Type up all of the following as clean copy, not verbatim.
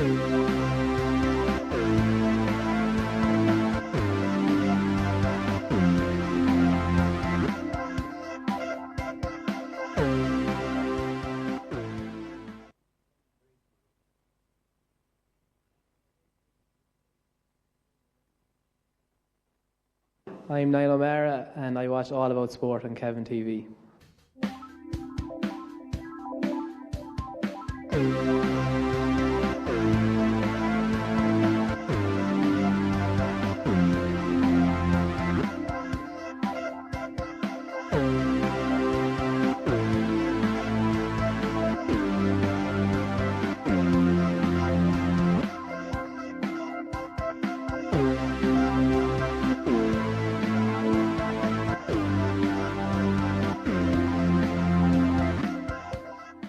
I'm Niall O'Mara and I watch All About Sport on Kevin TV.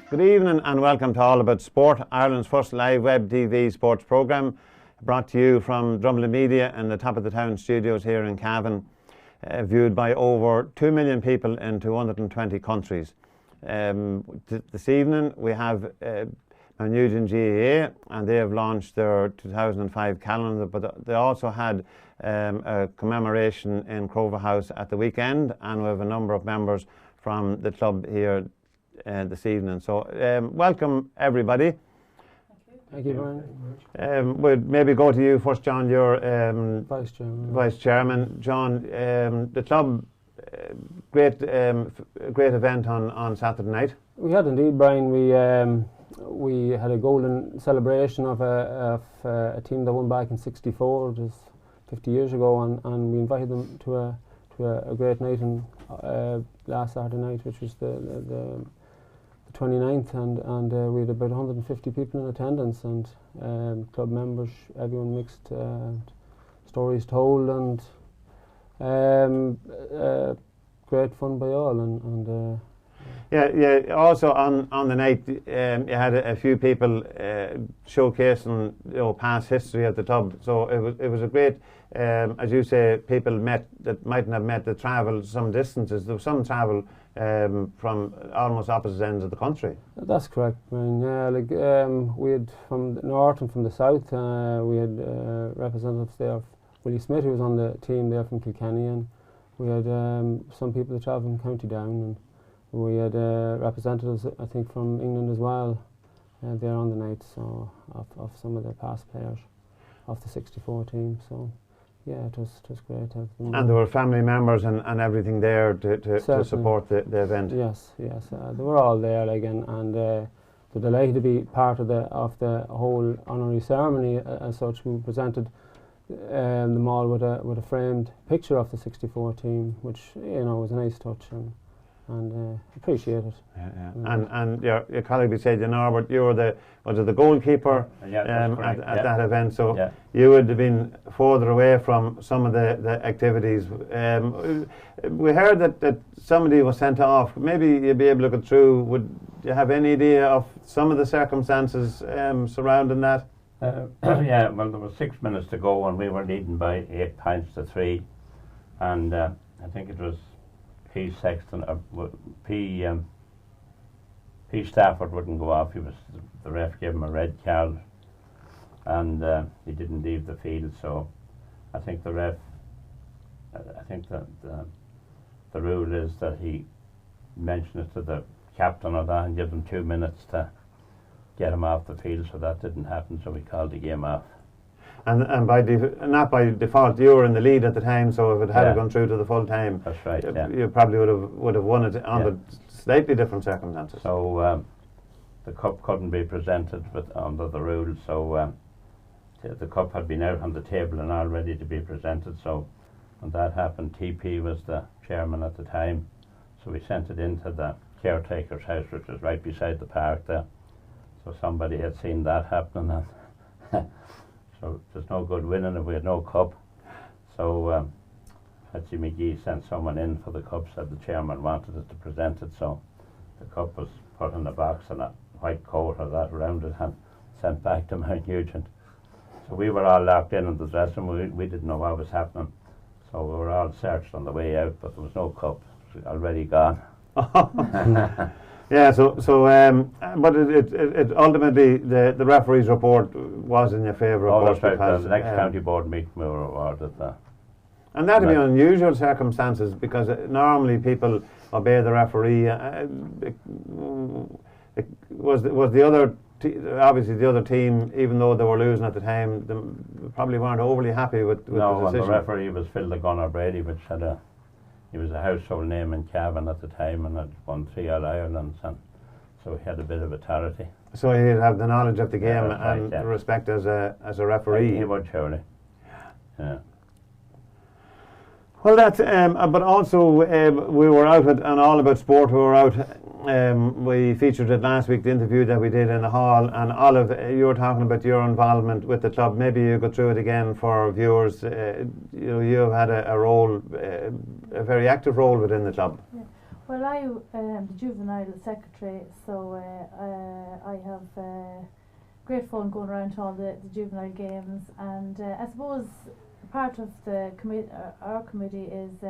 Good evening and welcome to All About Sport, Ireland's first live web TV sports programme, brought to you from Drumlin Media and the Top of the Town studios here in Cavan, viewed by over 2 million people in 220 countries. This evening we have Mountnugent GAA, and they have launched their 2005 calendar, but they also had a commemoration in Crover House at the weekend, and we have a number of members from the club here this evening. So welcome everybody. Thank you, Brian. We'll maybe go to you first, John. You're Vice Chairman. John, the club, great event on Saturday night. We had indeed, Brian. We had a golden celebration of a team that won back in '64, just 50 years ago, and we invited them to a great night last Saturday night, which was the 29th, and we had about 150 people in attendance, and club members, everyone mixed, stories told, and great fun by all, and yeah. Also on the night, you had a few people showcasing past history of the club. So it was a great, as you say, people met that mightn't have met, that travelled some distances. There was some travel from almost opposite ends of the country. That's correct, man. Yeah, like we had from the north and from the south. We had representatives there. Willie Smith, who was on the team there from Kilkenny, and we had some people that travelled from County Down, and we had representatives, I think, from England as well there on the night, so of some of the past players of the '64 team. So yeah, it was great to have them. And there were family members and everything there to support the event. Yes, they were all there, like, and they're delighted to be part of the whole honorary ceremony. As such, we presented them all with a framed picture of the '64 team, which was a nice touch, and appreciate it. Yeah. And your colleague said, Norbert, you were the goalkeeper at that event, so you would have been further away from some of the activities. We heard that somebody was sent off. Maybe you'd be able to go through. Would you have any idea of some of the circumstances surrounding that? Yeah, well, there was 6 minutes to go and we were leading by 8 points to 3, and I think it was P. Sexton, P. Stafford wouldn't go off. The ref gave him a red card, and he didn't leave the field. So I think the ref, I think that the rule is that he mentioned it to the captain of that and give him 2 minutes to get him off the field. So that didn't happen. So we called the game off. And not by default, you were in the lead at the time, so if it had gone through to the full time, that's right. You probably would have won it under slightly different circumstances. So the cup couldn't be presented under the rules. So the cup had been out on the table and all ready to be presented. So when that happened, TP was the chairman at the time. So we sent it into the caretaker's house, which was right beside the park there. So somebody had seen that happening. So there's no good winning if we had no cup. So Patsy McGee sent someone in for the cup, said the chairman wanted it to present it, so the cup was put in a box and a white coat or that around it and sent back to Mountnugent. So we were all locked in the dressing room. We didn't know what was happening. So we were all searched on the way out, but there was no cup. It was already gone. Yeah, but it ultimately the referee's report was in your favour, of course, because the next county board meeting we were awarded that. And that'd be unusual circumstances, because normally people obey the referee. Was the other obviously the other team, even though they were losing at the time, they probably weren't overly happy with the decision. No, the referee was Phil the Gunner Brady, which he was a household name in Cavan at the time and had won 3 All-Irelands, and so he had a bit of authority. So he'd have the knowledge of the game and respect as a referee. He would, surely. Yeah. Well, that's but also we were out at an All About Sport. We were out. We featured it last week, the interview that we did in the hall. And Olive, you were talking about your involvement with the club. Maybe you go through it again for viewers. You've had a role, a very active role within the club. Yeah. Well, I am the juvenile secretary, so I have great fun going around to all the juvenile games, and I suppose part of the our committee is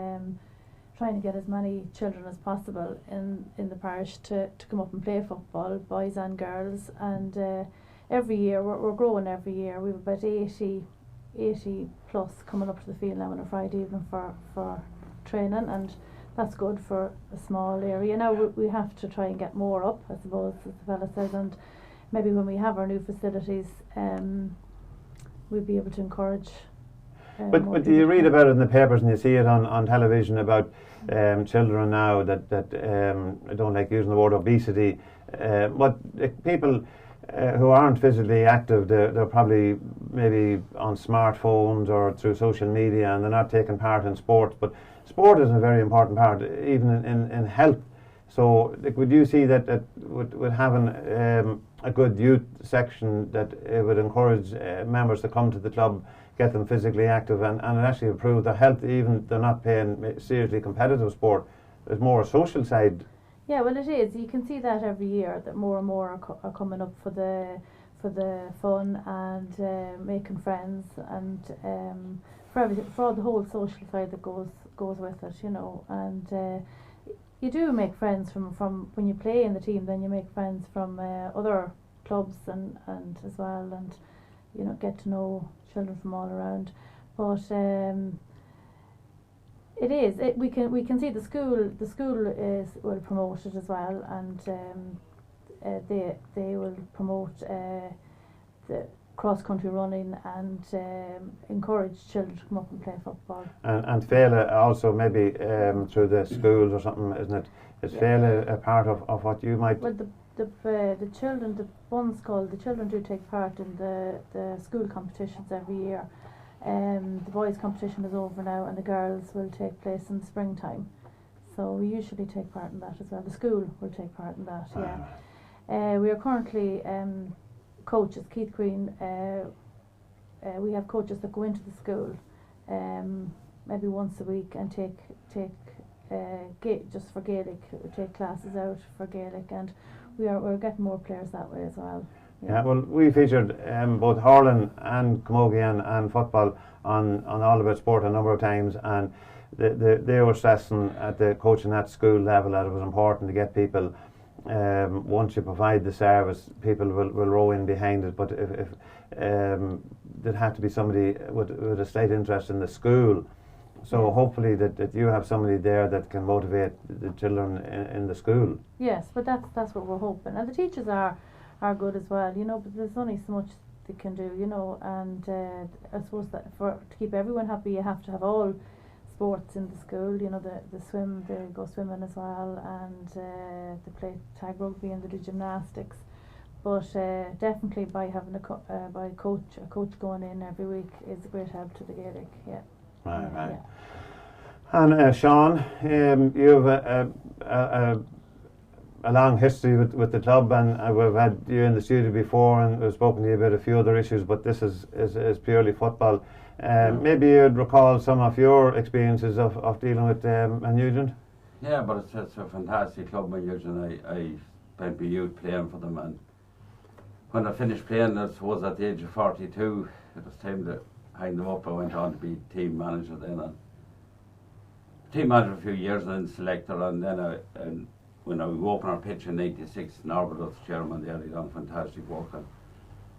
trying to get as many children as possible in the parish to come up and play football, boys and girls, and every year we're growing every year. We've about 80 plus coming up to the field now on a Friday evening for training, and that's good for a small area. Now we have to try and get more up, I suppose, as the fella says, and maybe when we have our new facilities we'll be able to encourage. But do you read about it in the papers and you see it on television about children now that I don't like using the word obesity, but people who aren't physically active, they're probably maybe on smartphones or through social media, and they're not taking part in sports. But sport is a very important part, even in health. So would you see that with having a good youth section, that it would encourage members to come to the club, get them physically active, and actually improve their health, even they're not playing seriously competitive sport? There's more a social side. Yeah, well, it is. You can see that every year, that more and more are coming up for the fun and making friends, and for all the whole social side that goes with it, you know. And you do make friends from when you play in the team. Then you make friends from other clubs and as well, and you know, get to know children from all around. But it is. We can see the school will promote it as well, and they will promote the cross country running and encourage children to come up and play football. And Féile also, maybe through the schools or something, isn't it? Is Féile a part of what you might? Well, the children, the ones called the children, do take part in the school competitions every year. The boys' competition is over now, and the girls will take place in the springtime. So we usually take part in that as well. The school will take part in that. Yeah. We are currently coaches. Keith Green. We have coaches that go into the school maybe once a week and take just for Gaelic, take classes out for Gaelic, and we're getting more players that way as well. Yeah, well, we featured both hurling and camogie and football on All About Sport a number of times, and they were stressing at the coaching at school level that it was important to get people. Once you provide the service, people will row in behind it. But if there had to be somebody with a slight interest in the school, so hopefully that you have somebody there that can motivate the children in the school. Yes, but that's what we're hoping, and the teachers are good as well, you know. But there's only so much they can do, you know. And I suppose that to keep everyone happy, you have to have all sports in the school. You know, the swim, they go swimming as well, and they play tag rugby and they do gymnastics. But definitely by having a coach going in every week is a great help to the Gaelic. Yeah. Right. Yeah. And Sean, you have a long history with the club, and we've had you in the studio before, and we've spoken to you about a few other issues, but this is purely football. Maybe you'd recall some of your experiences of dealing with Mountnugent? Yeah, but it's a fantastic club, Mountnugent. I spent my youth playing for them, and when I finished playing, I suppose at the age of 42, it was time to hang them up. I went on to be team manager then, and team manager for a few years, and then selector, and then when we opened our pitch in '96, Norbert was chairman there. He done fantastic work. And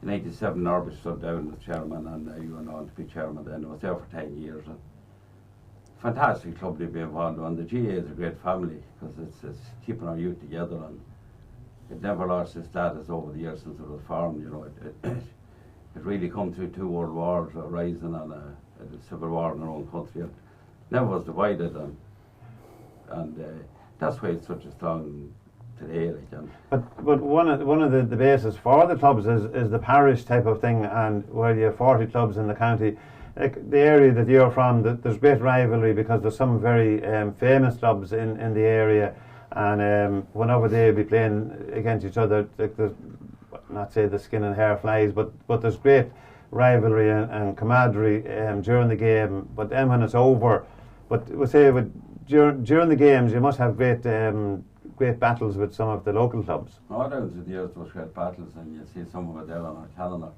in '87, Norbert stood down as chairman, and he went on to be chairman then. He was there for 10 years. And fantastic club to be involved in. The GAA is a great family because it's keeping our youth together, and it never lost its status over the years since it was formed. You know, it really come through 2 world wars, a rising and a civil war in our own country. It never was divided, and that's why it's such a strong today. Like, but one of the bases for the clubs is the parish type of thing, and where you have 40 clubs in the county. Like the area that you're from, there's great rivalry because there's some very famous clubs in the area, and whenever they be playing against each other, like not say the skin and hair flies, but there's great rivalry and camaraderie during the game. But then when it's over, but we say during the games you must have great battles with some of the local clubs. All down through the years there was great battles, and you see some of it there on our calendar.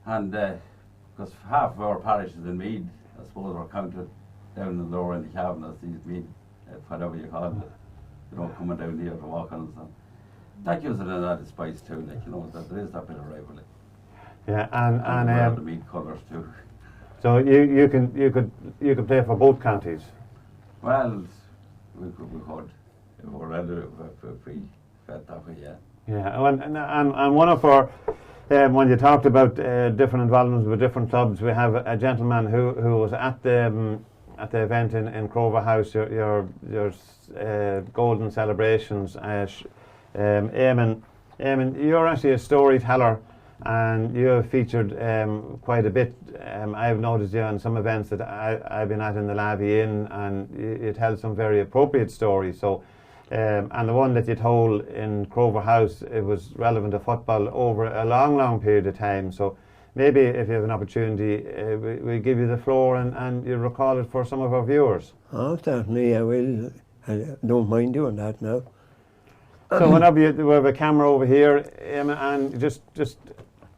And because half of our parishes in Meath, I suppose, are counted down in the lower end of Cavan as these Meath, whatever you call it, you know, coming down here to walk on. So that gives it an added spice too, like, you know, that there is that bit of rivalry. Yeah, and the Meath colours too. So you could play for both counties. Well, we could. If we're ready, if we fed that way, yeah. Yeah, and one of our, when you talked about different involvements with different clubs, we have a gentleman who was at the event in Crover House, your Golden Celebrations. Eamon, you're actually a storyteller, and you have featured quite a bit. I've noticed you on some events that I've been at in the Lavey Inn, and you tell some very appropriate stories. So, and the one that you told in Crover House, it was relevant to football over a long period of time. So maybe if you have an opportunity, we'll give you the floor and you recall it for some of our viewers. Oh, certainly I will. I don't mind doing that now. So whenever we have a camera over here, and just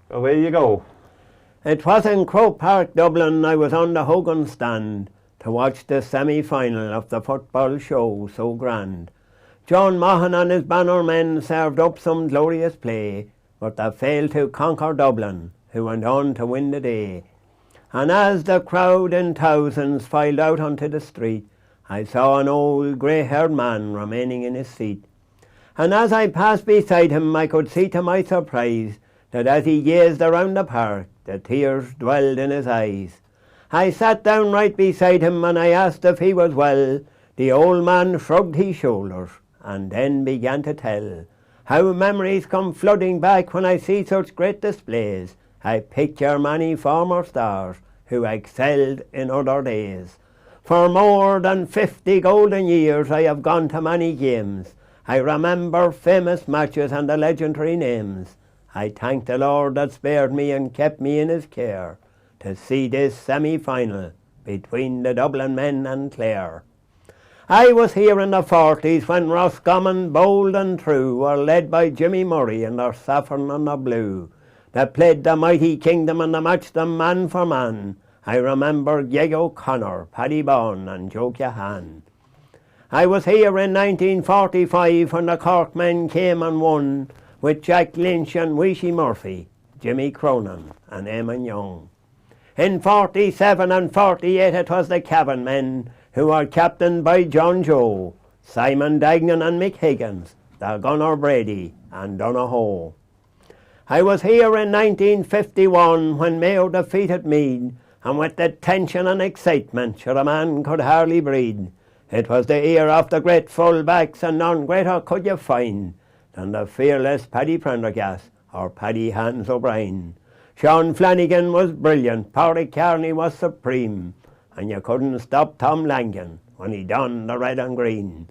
away you go. It was in Croke Park, Dublin. I was on the Hogan stand to watch the semi-final of the football show so grand. John Maughan and his banner men served up some glorious play, but they failed to conquer Dublin, who went on to win the day. And as the crowd in thousands filed out onto the street, I saw an old grey-haired man remaining in his seat. And as I passed beside him, I could see to my surprise that as he gazed around the park, the tears dwelled in his eyes. I sat down right beside him and I asked if he was well. The old man shrugged his shoulders and then began to tell how memories come flooding back when I see such great displays. I picture many former stars who excelled in other days. For more than 50 golden years I have gone to many games. I remember famous matches and the legendary names. I thank the Lord that spared me and kept me in his care to see this semi-final between the Dublin men and Clare. I was here in the 40s when Roscommon, bold and true, were led by Jimmy Murray in their saffron and their blue. They played the mighty kingdom and they matched them man for man. I remember Geg O'Connor, Paddy Bawn and Joe Cahan. I was here in 1945 when the Cork men came and won with Jack Lynch and Wishy Murphy, Jimmy Cronin and Eamon Young. In 47 and 48 it was the Cavan men who were captained by John Joe, Simon Dagnan and Mick Higgins, the Gunnar Brady and Donahoe. I was here in 1951 when Mayo defeated Meath, and with the tension and excitement sure a man could hardly breathe. It was the era of the great full-backs, and none greater could you find than the fearless Paddy Prendergast or Paddy Hans O'Brien. Sean Flanagan was brilliant, Pádraig Kearney was supreme, and you couldn't stop Tom Langan when he donned the red and green.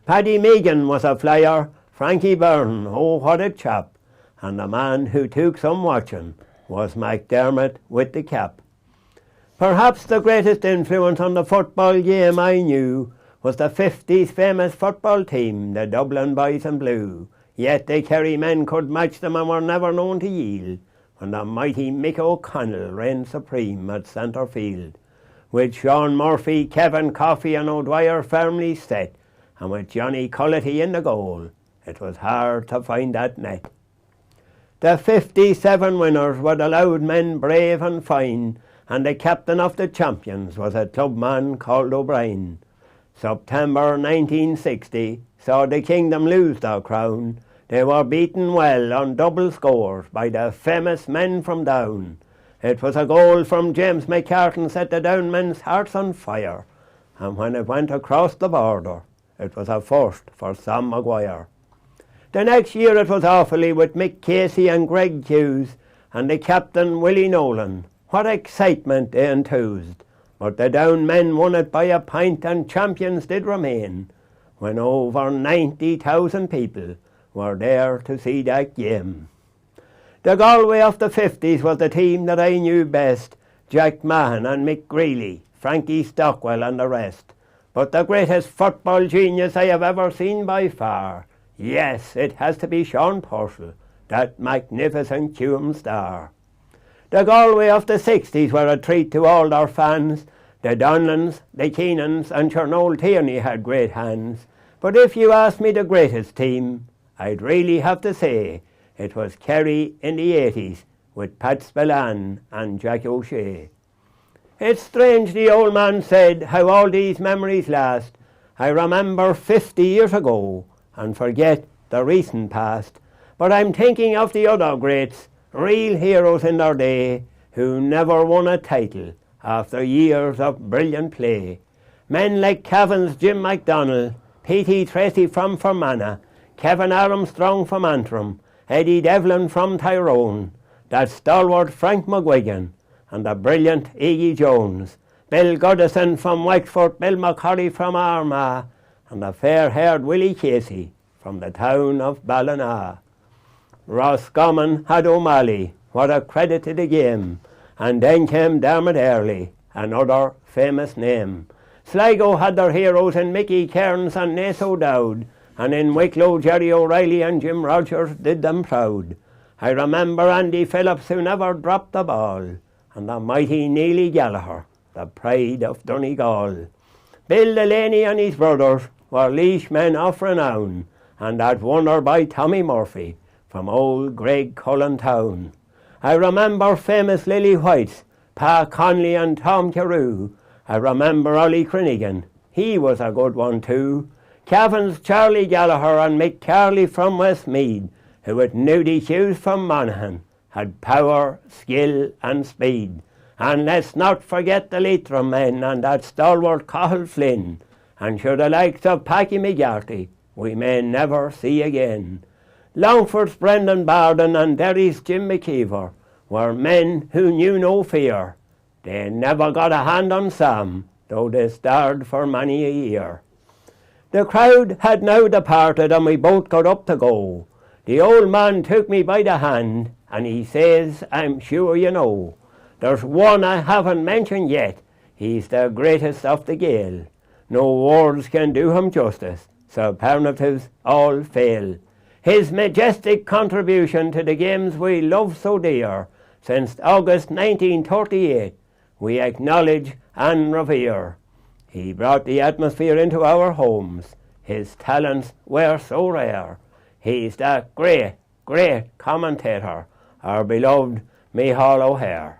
Paddy Meighan was a flyer, Frankie Byrne, oh what a chap, and the man who took some watching was McDermott with the cap. Perhaps the greatest influence on the football game I knew was the 50s famous football team, the Dublin Boys in Blue. Yet the Kerry men could match them and were never known to yield when the mighty Mick O'Connell reigned supreme at centre field. With Sean Murphy, Kevin Coffey and O'Dwyer firmly set, and with Johnny Cullity in the goal, it was hard to find that net. The 57 winners were the Loud men, brave and fine, and the captain of the champions was a clubman called O'Brien. September 1960 saw the kingdom lose their crown. They were beaten well on double scores by the famous men from Down. It was a goal from James McCartan set the Down men's hearts on fire, and when it went across the border, it was a first for Sam Maguire. The next year it was awfully with Mick Casey and Greg Hughes and the captain Willie Nolan. What excitement they enthused, but the Down men won it by a pint and champions did remain, when over 90,000 people were there to see that game. The Galway of the 50s was the team that I knew best, Jack Mahan and Mick Greeley, Frankie Stockwell and the rest. But the greatest football genius I have ever seen by far, yes, it has to be Sean Purcell, that magnificent Tuam star. The Galway of the 60s were a treat to all their fans. The Donlans, the Keenans and Chernold Tierney had great hands. But if you ask me the greatest team, I'd really have to say it was Kerry in the 80s with Pat Spillane and Jack O'Shea. It's strange, the old man said, how all these memories last. I remember 50 years ago and forget the recent past. But I'm thinking of the other greats, real heroes in their day, who never won a title after years of brilliant play. Men like Cavan's Jim MacDonald, P.T. Tracy from Fermanagh, Kevin Armstrong from Antrim, Eddie Devlin from Tyrone, that stalwart Frank McGuigan, and the brilliant Iggy Jones, Bill Goodison from Wexford, Bill McCurry from Armagh, and the fair-haired Willie Casey from the town of Ballina. Roscommon had O'Malley, what a credit to the game, and then came Dermot Early, another famous name. Sligo had their heroes in Mickey Cairns and Nace O'Dowd, and in Wicklow Jerry O'Reilly and Jim Rogers did them proud. I remember Andy Phillips who never dropped the ball, and the mighty Neely Gallagher, the pride of Donegal. Bill Delaney and his brothers were Laois men of renown, and that wonder by Tommy Murphy from old Greg Cullen town. I remember famous Lily Whites, Pa Conley and Tom Carew. I remember Ollie Crinigan, he was a good one too. Cavan's Charlie Gallagher and Mick Carley from Westmead, who with Nudie Hughes from Monaghan had power, skill and speed. And let's not forget the Leitrim men and that stalwart Cathal Flynn, and sure the likes of Packy McGarty we may never see again. Longford's Brendan Barden and Derry's Jim McKeever were men who knew no fear. They never got a hand on Sam, though they starred for many a year. The crowd had now departed and we both got up to go. The old man took me by the hand and he says, I'm sure you know, there's one I haven't mentioned yet, he's the greatest of the Gael. No words can do him justice, superlatives all fail. His majestic contribution to the games we love so dear, since August 1938, we acknowledge and revere. He brought the atmosphere into our homes. His talents were so rare. He's that great, great commentator, our beloved Micheál O'Hare.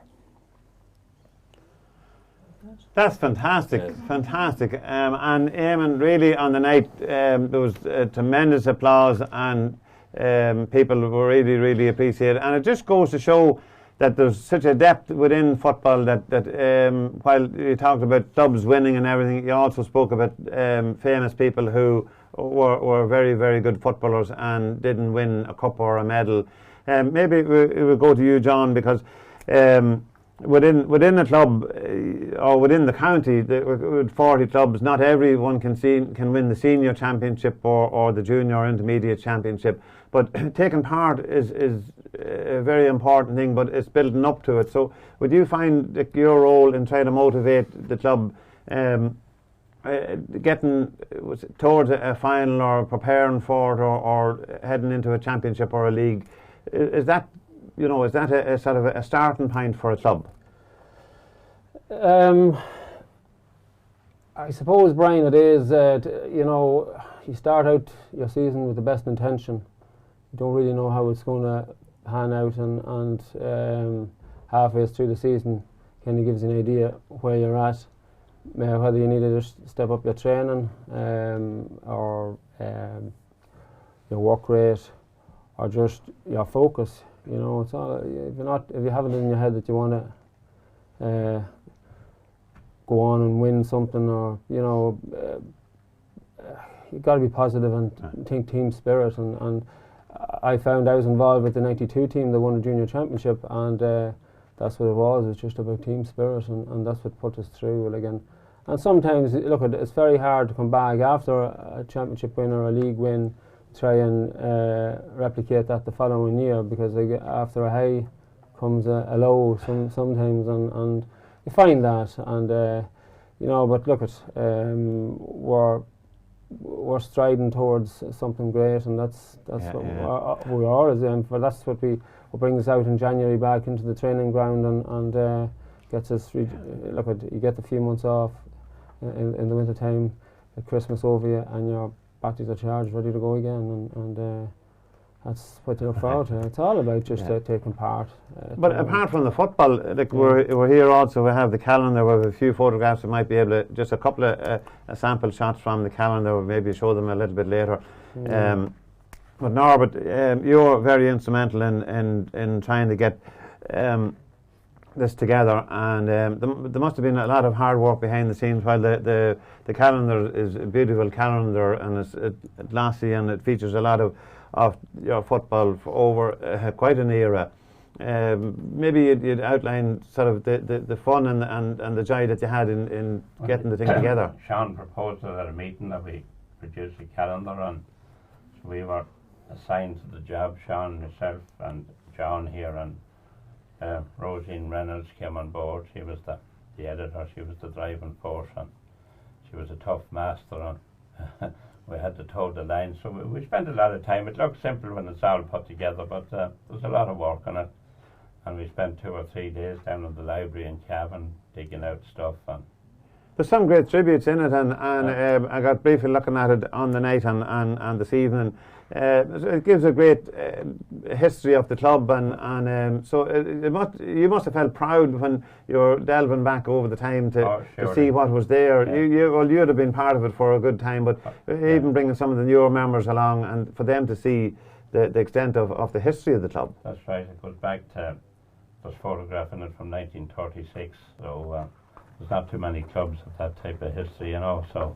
That's fantastic, fantastic. And Eamon, really on the night there was tremendous applause and people were really, really appreciated. And it just goes to show that there's such a depth within football that while you talked about clubs winning and everything, you also spoke about famous people who were very, very good footballers and didn't win a cup or a medal. Maybe we'll go to you, John, because within the club or within the county, with 40 clubs, not everyone can win the senior championship or the junior or intermediate championship. But taking part is a very important thing, but it's building up to it. So would you find that your role in trying to motivate the club getting towards a final or preparing for it or heading into a championship or a league, is that a sort of a starting point for a club? I suppose, Brian, it is, you know, you start out your season with the best intention. You don't really know how it's going to pan out, and halfway through the season kind of gives you an idea where you're at, whether you need to just step up your training or your work rate or just your focus. You know, it's all, if you have it in your head that you want to go on and win something, or you know, you've got to be positive and think team spirit. And I found I was involved with the '92 team that won the junior championship, and that's what it was. It's just about team spirit, and that's what put us through again. And sometimes, look, it's very hard to come back after a championship win or a league win, try and replicate that the following year, because after a high comes a low sometimes, and you find that, and you know. But look, we're striding towards something great, and that's what we are as for. That's what brings us out in January back into the training ground, and gets us. Look, you get the few months off in the winter time, at Christmas over you, and you're back to the charge, ready to go again, and that's what you look forward to. It's all about just taking part. But apart from the football, like we're here also, we have the calendar. We have a few photographs. We might be able to, just a couple of sample shots from the calendar, maybe show them a little bit later. But Norbert, you're very instrumental in trying to get this together, and there must have been a lot of hard work behind the scenes. While the calendar is a beautiful calendar, and it's glossy, and it features a lot of your football for over quite an era. Maybe you'd outline sort of the fun and the joy that you had in getting the thing together. Sean proposed at a meeting that we produce a calendar, and so we were assigned to the job. Sean, myself, and John here, and Rosine Reynolds came on board. She was the editor. She was the driving force, and she was a tough master, and we had to toe the line. So we spent a lot of time. It looks simple when it's all put together, but there's a lot of work on it. And we spent 2 or 3 days down in the library in Cavan digging out stuff. And there's some great tributes in it, and I got briefly looking at it on the night and this evening. It gives a great history of the club, and so you must have felt proud when you're delving back over the time to see what was there. Yeah. You'd have been part of it for a good time, but even bringing some of the newer members along, and for them to see the extent of the history of the club. That's right. It goes back to, I was photographing it from 1936, so there's not too many clubs with that type of history, you know. So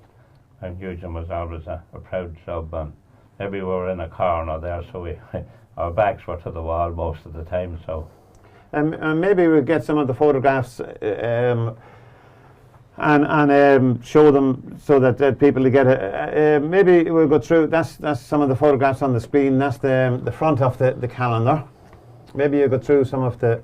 Mountnugent was always a proud club, and maybe we were in a corner there, so our backs were to the wall most of the time. So maybe we'll get some of the photographs and show them so that people will get it. Maybe we'll go through. That's some of the photographs on the screen. That's the front of the calendar. Maybe you go through some of the.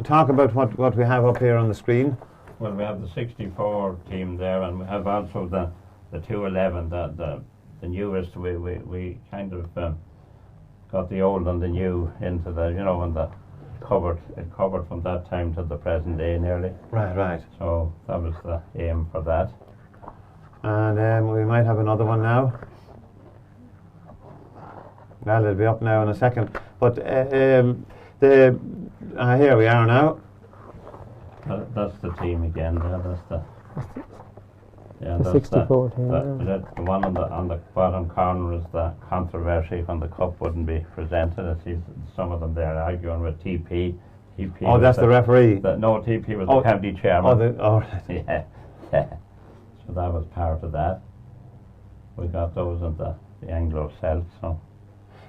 Talk about what we have up here on the screen. Well, we have the 64 team there, and we have also the 211, the newest. We kind of got the old and the new into the, you know, and it covered from that time to the present day nearly. Right. So that was the aim for that. And we might have another one now. Well, it'll be up now in a second. But here we are now. That's the team again. The 64 team. The one on the bottom corner is the controversy when the cup wouldn't be presented. I see some of them there arguing with TP. Oh, that's the referee. No, TP was the county chairman. Yeah. So that was part of that. We got those in the Anglo-Celt. So.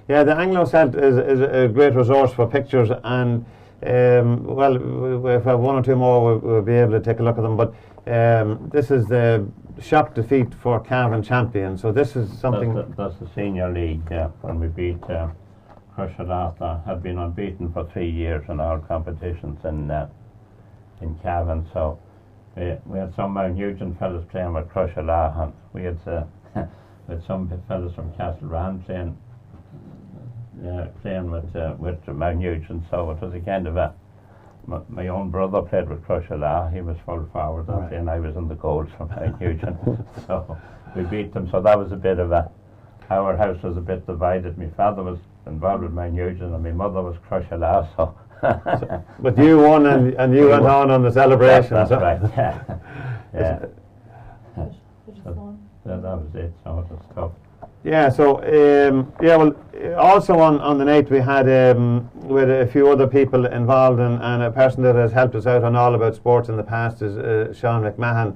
Yeah, the Anglo-Celt is a great resource for pictures, and well, if we have 1 or 2 more, we'll be able to take a look at them. But this is the shock defeat for Cavan champion. So this is something. That's the senior league. Yeah, when we beat Crusher had been unbeaten for 3 years in all competitions in Cavan. So we had some Mountnugent fellas playing with Crusher, and we had some fellas from Castleran playing with Mountnugent. So it was a kind of a my own brother played with Crushala. He was full forward that day, and I was in the goals from Mountnugent. So we beat them. So that was a bit of a. Our house was a bit divided. My father was involved with Mountnugent, and my mother was Crushala. So. But you won, and you went on the celebration. That's so. right. Yeah. Yeah. Which is fun. That was it. So it was tough. Yeah, so also on the night we had with a few other people involved, and a person that has helped us out on All About Sports in the past is Sean McMahon,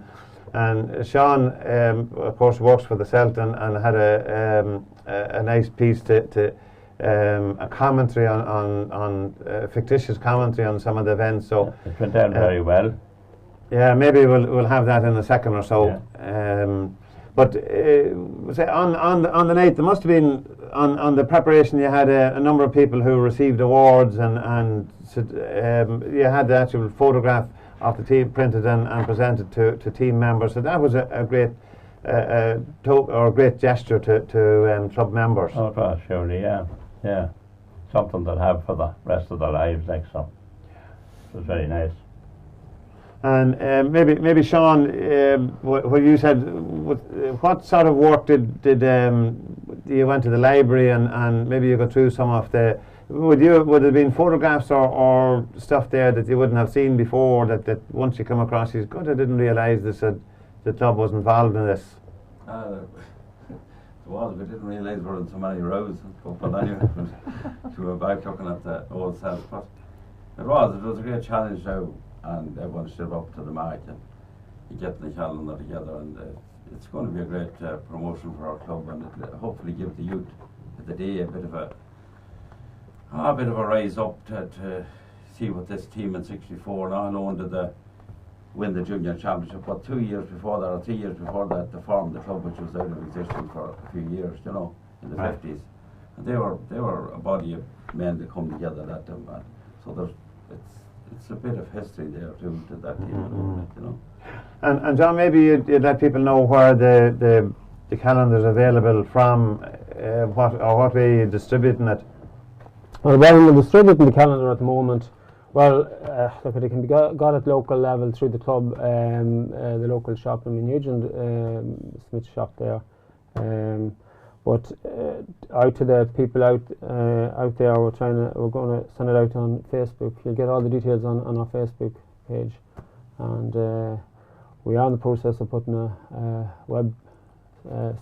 and Sean of course works for the Celt and had a nice piece to a commentary on fictitious commentary on some of the events. So it went down very well. Yeah, maybe we'll have that in a second or so. Yeah. But say on the night, there must have been on the preparation. You had a number of people who received awards, and you had the actual photograph of the team printed and presented to team members. So that was a great great gesture to club members. Oh, it was surely, yeah. Something they'll have for the rest of their lives, like so. It was very nice. And maybe Sean, what you said, what sort of work did you went to the library and maybe you got through some of the, would there have been photographs or stuff there that you wouldn't have seen before that once you come across you God, I didn't realise this the club was involved in this. We didn't realise we were in so many rows, but anyway, we were back looking at the old cells. But it was a great challenge now, and everyone stood up to the mark and getting the calendar together, and it's going to be a great promotion for our club, and it'll hopefully give the youth of the day a bit of a rise up to see what this team in '64. Not only did they win the junior championship, but 2 years before that, or 3 years before that, they formed the club, which was out of existence for a few years, in the 50s. And they were a body of men that come together that time, so it's a bit of history there too to that team. And John, maybe you'd let people know where the calendar's available from, what way you're distributing it. Well, we're distributing the calendar at the moment. Well, look, it can be got at local level through the club, the local shop in Mountnugent, Smith's shop there. But out to the people out there, we're going to send it out on Facebook. You'll get all the details on our Facebook page, and we are in the process of putting a web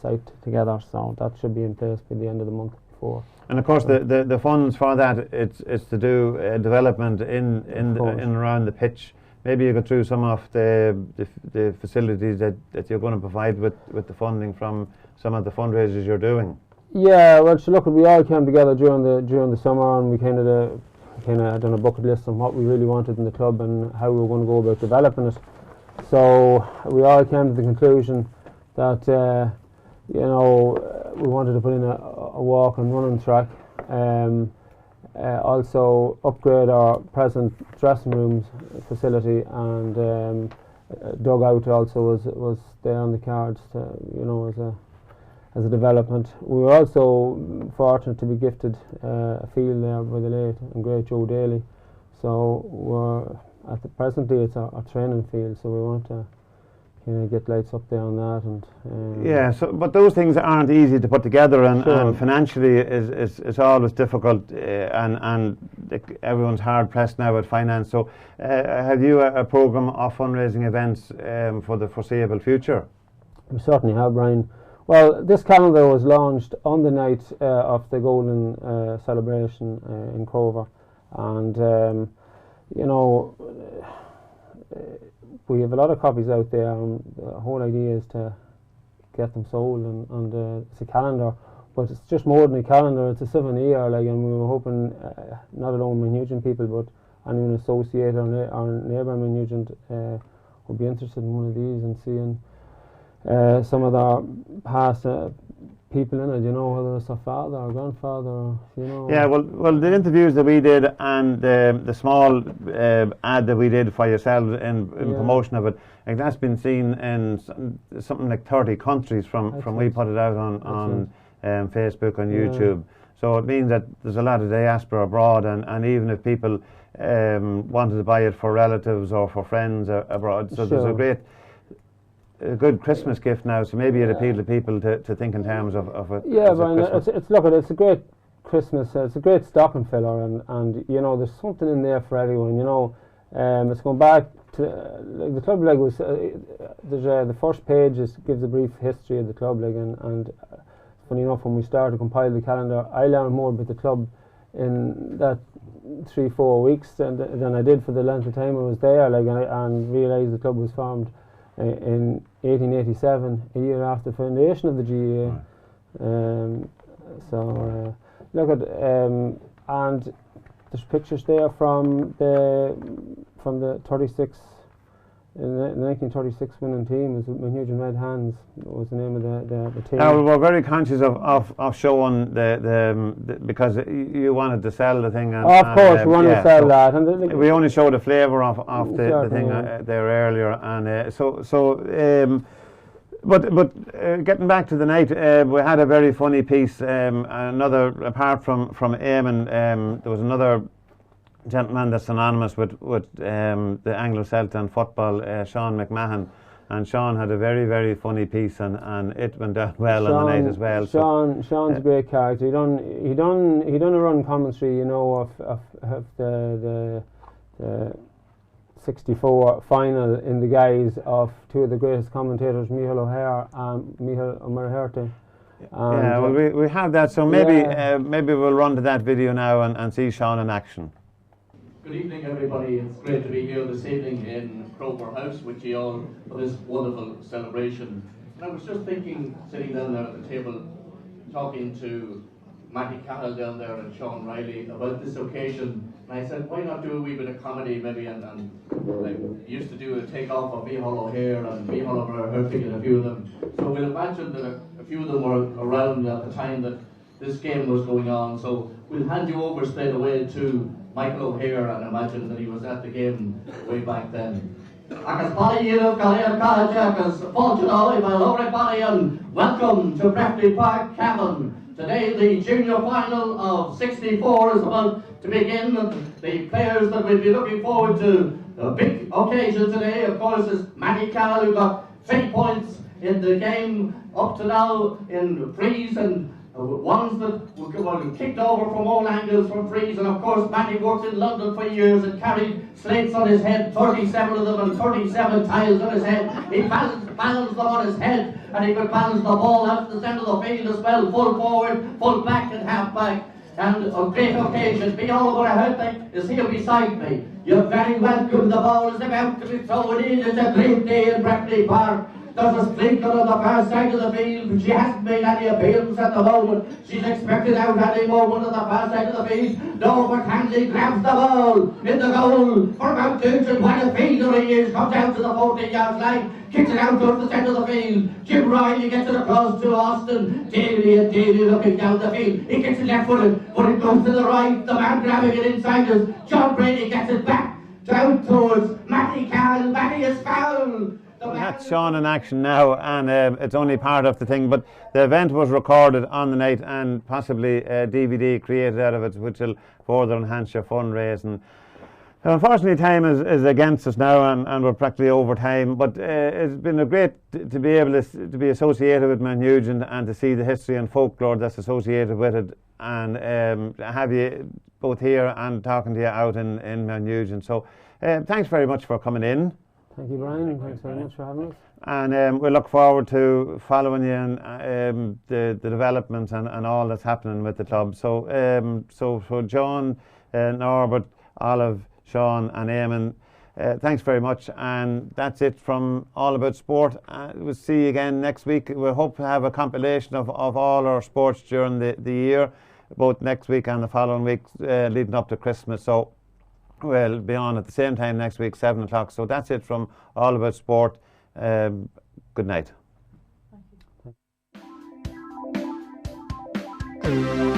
site together, so that should be in place by the end of the month before. And of course, the funds for that it's to do development in and around the pitch. Maybe you go through some of the facilities that you're going to provide with the funding from some of the fundraisers you're doing. Yeah, well, so look, we all came together during the summer, and we kind of done a bucket list on what we really wanted in the club and how we were going to go about developing it. So we all came to the conclusion that we wanted to put in a walk and running track, also upgrade our present dressing rooms facility, and dugout also was there on the cards to, as a development. We were also fortunate to be gifted a field there by the late and great Joe Daly, so we're at the present day it's our training field, so we want to get lights up there on that, and but those things aren't easy to put together, and, sure. and financially it's always difficult, and everyone's hard pressed now with finance. So have you a programme of fundraising events for the foreseeable future? We certainly have, Brian. Well, this calendar was launched on the night of the Golden Celebration in Crover, and we have a lot of copies out there, and the whole idea is to get them sold, and it's a calendar, but it's just more than a calendar, it's a souvenir, and we were hoping not alone Mountnugent people, but anyone associated or neighbour Mountnugent would be interested in one of these and seeing some of the past people in it, whether it's their father or grandfather, Yeah, well, the interviews that we did and the small ad that we did for yourselves in promotion of it, like that's been seen in something like 30 countries from we put it out on Facebook, on YouTube. So it means that there's a lot of diaspora abroad, and even if people wanted to buy it for relatives or for friends abroad, so there's a good Christmas gift now. So maybe it appealed to people to think in terms of it. Yeah, Brian, it's a great Christmas. It's a great stocking filler, and you know, there's something in there for everyone. You know, it's going back to like the club leg was. The first page gives a brief history of the club leg, and funny enough, when we started to compile the calendar, I learned more about the club in that 3-4 weeks than I did for the length of time I was there. Like, and realised the club was formed in 1887, a year after the foundation of the GAA. Look at and there's pictures there from the 36. In the 1936 winning team was Mountnugent Red Hands. Was the name of the team. Now we're very conscious of showing the because you wanted to sell the thing. And, of course, we wanted to sell that. And we only showed a flavour of the thing there earlier, and But getting back to the night, we had a very funny piece. Another, apart from Eamon, there was another gentleman that's synonymous with the Anglo-Celt and football, Sean McMahon, and Sean had a very, very funny piece, and it went down well on the night as well. Sean's a great character. He done a run commentary, you know, of the 64 final in the guise of two of the greatest commentators, Michael O'Hare and Michael O'Maraherty. Yeah, well, we have that, so maybe we'll run to that video now and see Sean in action. Good evening, everybody. It's great to be here this evening in Crover House with you all for this wonderful celebration. And I was just thinking, sitting down there at the table, talking to Matty Cahill down there and Sean Riley about this occasion, and I said, why not do a wee bit of comedy maybe, and I used to do a take-off of Micheál O'Hare and Micheál O'Maraherty and a few of them. So we'll imagine that a few of them were around at the time that this game was going on. So we'll hand you over straight away to Michael O'Hare, and imagine that he was at the game way back then. Welcome to Breffney Park, Cavan. Today the junior final of 64 is about to begin. The players that we'll be looking forward to, the big occasion today, of course, is Matty Cahill, who got 3 points in the game up to now in frees, and ones that were kicked over from all angles from frees. And of course Matty worked in London for years and carried slates on his head, 37 of them, and 37 tiles on his head. He balanced them on his head, and he could balance the ball out to the centre of the field as well, full forward, full back and half back. And a great occasion. Micheál O'Maraherty is here beside me. You're very welcome. The ball is about to be thrown in. It's a great day in Breffney Park. There's a sprinkler on the far side of the field, but she hasn't made any appearance at the moment. She's expected out any moment on the far side of the field. Norbert Hanley grabs the ball in the goal for Mountnugent. What a fielder he is. Comes out to the 14-yard line, kicks it out towards the centre of the field. Jim Riley gets it across to Austin. Daly looking down the field. He kicks it left-footed, but it goes to the right. The man grabbing it inside us, John Brady, gets it back down towards Matty Cahill. Matty is fouled. That's Sean in action now, and it's only part of the thing, but the event was recorded on the night and possibly a DVD created out of it, which will further enhance your fundraising. Unfortunately, time is against us now, and we're practically over time, but it's been a great to be able to be associated with Mountnugent and to see the history and folklore that's associated with it, and have you both here and talking to you out in Mountnugent. So thanks very much for coming in. Thank you, Brian. Thanks very much for having us. And we look forward to following you and the developments and all that's happening with the club. So, for John, Norbert, Olive, Sean, and Eamon, thanks very much. And that's it from All About Sport. We'll see you again next week. We hope to have a compilation of all our sports during the year, both next week and the following week, leading up to Christmas. So we'll be on at the same time next week, 7 o'clock. So that's it from All About Sport. Good night. Thank you.